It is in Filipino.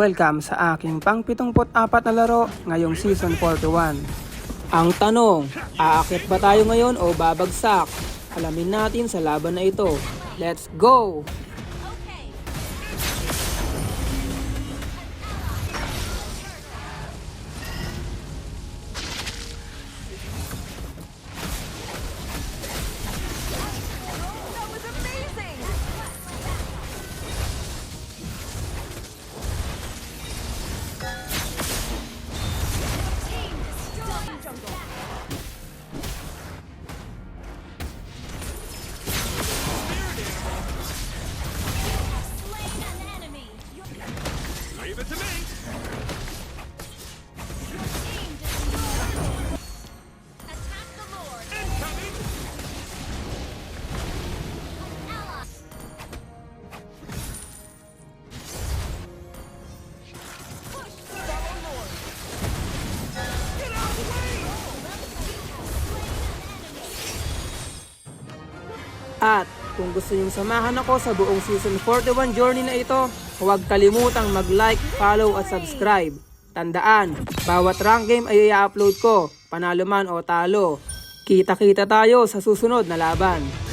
Welcome sa aking pang-74 na laro ngayong Season 41. Ang tanong, aakit ba tayo ngayon o babagsak? Alamin natin sa laban na ito. Let's go! Leave it to me! Attack the Lord! Incoming! Push! Follow Lord! Get out of the way! At kung gusto nyong samahan ako sa buong Season 41 journey na ito, huwag kalimutang mag-like, follow at subscribe. Tandaan, bawat rank game ay i-upload ko, panalo man o talo. Kita-kita tayo sa susunod na laban.